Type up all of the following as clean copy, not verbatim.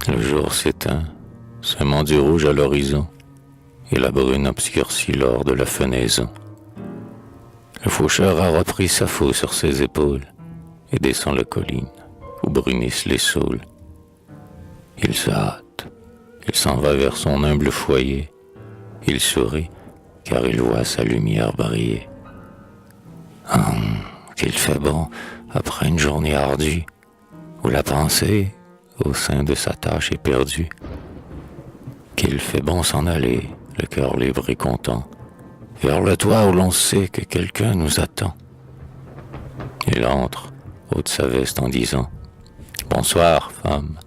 Le jour s'éteint, semant du rouge à l'horizon, et la brune obscurcit l'or de la fenaison. Le faucheur a repris sa faue sur ses épaules et descend la colline où brunissent les saules. Il se hâte, il s'en va vers son humble foyer. Il sourit car il voit sa lumière briller. Qu'il fait bon après une journée ardue où la pensée au sein de sa tâche est perdue. Qu'il fait bon s'en aller, le cœur libre et content, vers le toit où l'on sait que quelqu'un nous attend. Il entre, ôte sa veste en disant « Bonsoir, femme,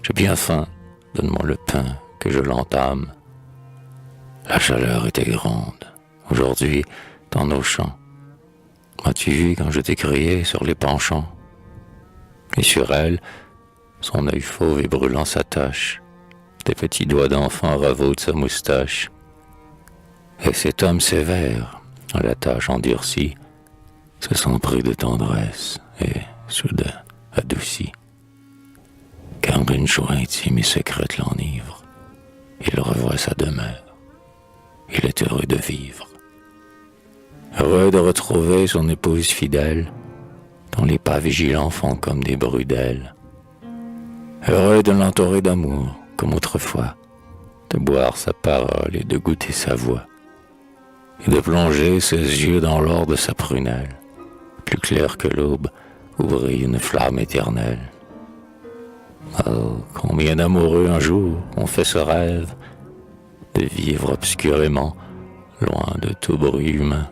j'ai bien faim, donne-moi le pain que je l'entame. » La chaleur était grande, aujourd'hui, dans nos champs. M'as-tu vu quand je t'ai crié sur les penchants? Et sur elle, son œil fauve et brûlant s'attache, des petits doigts d'enfant ravautent sa moustache. Et cet homme sévère, à la tâche endurcie, se sent pris de tendresse et, soudain, adouci. Car une joie intime et secrète l'enivre. Il revoit sa demeure. Il est heureux de vivre. Heureux de retrouver son épouse fidèle, dont les pas vigilants font comme des brudelles. Heureux de l'entourer d'amour, comme autrefois, de boire sa parole et de goûter sa voix, et de plonger ses yeux dans l'or de sa prunelle, plus clair que l'aube où brille une flamme éternelle. Oh, combien d'amoureux un jour ont fait ce rêve, de vivre obscurément, loin de tout bruit humain,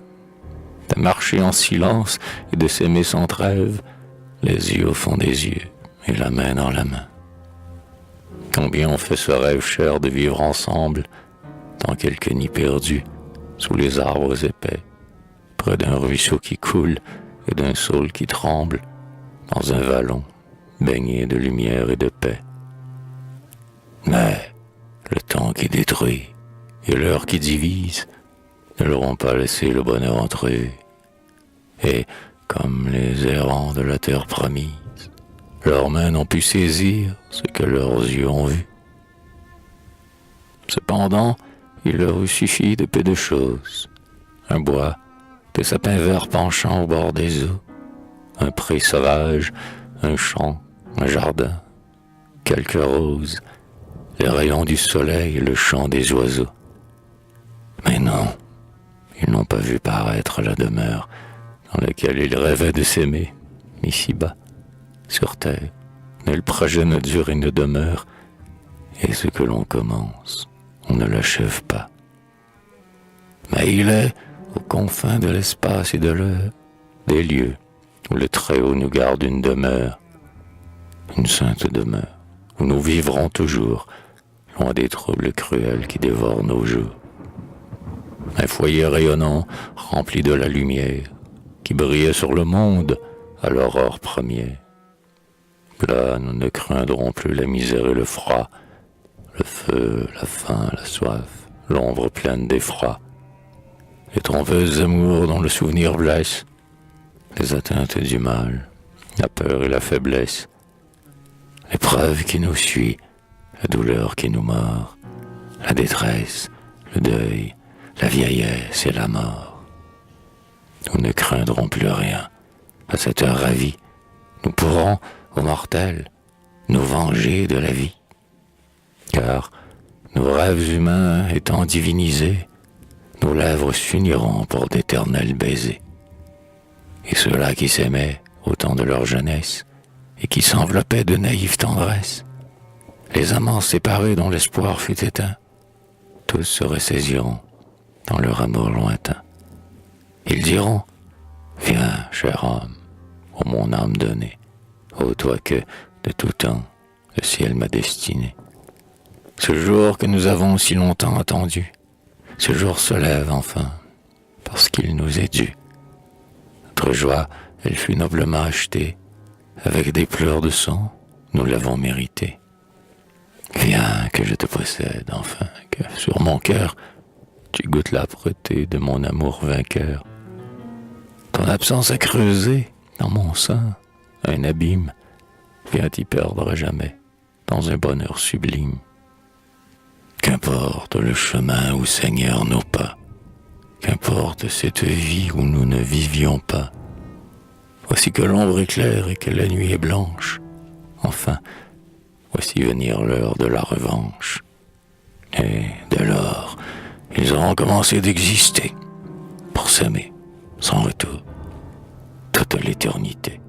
de marcher en silence et de s'aimer sans trêve, les yeux au fond des yeux et la main dans la main. Combien ont fait ce rêve cher de vivre ensemble, dans quelque nid perdu, sous les arbres épais, près d'un ruisseau qui coule et d'un saule qui tremble, dans un vallon baigné de lumière et de paix. Mais le temps qui détruit et l'heure qui divise ne leur ont pas laissé le bonheur entre eux. Et, comme les errants de la terre promise, leurs mains n'ont pu saisir ce que leurs yeux ont vu. Cependant, il leur eût suffi de peu de choses. Un bois, des sapins verts penchant au bord des eaux, un pré sauvage, un champ, un jardin, quelques roses, les rayons du soleil et le chant des oiseaux. Mais non, ils n'ont pas vu paraître la demeure dans laquelle ils rêvaient de s'aimer, ici-bas, sur terre. Nul projet ne dure et ne demeure, et ce que l'on commence, on ne l'achève pas. Mais il est, aux confins de l'espace et de l'heure, des lieux où le Très-Haut nous garde une demeure, une sainte demeure, où nous vivrons toujours, loin des troubles cruels qui dévorent nos jours. Un foyer rayonnant, rempli de la lumière, qui brillait sur le monde à l'aurore première. Là, nous ne craindrons plus la misère et le froid, le feu, la faim, la soif, l'ombre pleine d'effroi, les trompeuses amours dont le souvenir blesse, les atteintes du mal, la peur et la faiblesse, l'épreuve qui nous suit, la douleur qui nous mord, la détresse, le deuil, la vieillesse et la mort. Nous ne craindrons plus rien. À cette heure ravie, nous pourrons, ô mortels, nous venger de la vie. Car, nos rêves humains étant divinisés, nos lèvres s'uniront pour d'éternels baisers. Et ceux-là qui s'aimaient au temps de leur jeunesse, et qui s'enveloppaient de naïve tendresse, les amants séparés dont l'espoir fut éteint, tous se ressaisiront dans leur amour lointain. Ils diront, viens, cher homme, ô mon âme donnée, ô toi que, de tout temps, le ciel m'a destiné. Ce jour que nous avons si longtemps attendu, ce jour se lève enfin, parce qu'il nous est dû. Notre joie, elle fut noblement achetée, avec des pleurs de sang, nous l'avons méritée. Viens que je te possède, enfin, que sur mon cœur, tu goûtes l'âpreté de mon amour vainqueur. Ton absence a creusé, dans mon sein, un abîme, viens t'y perdre à jamais, dans un bonheur sublime. Qu'importe le chemin où saignèrent nos pas, qu'importe cette vie où nous ne vivions pas. Voici que l'ombre est claire et que la nuit est blanche. Enfin, voici venir l'heure de la revanche. Et dès lors, ils auront commencé d'exister pour s'aimer sans retour toute l'éternité.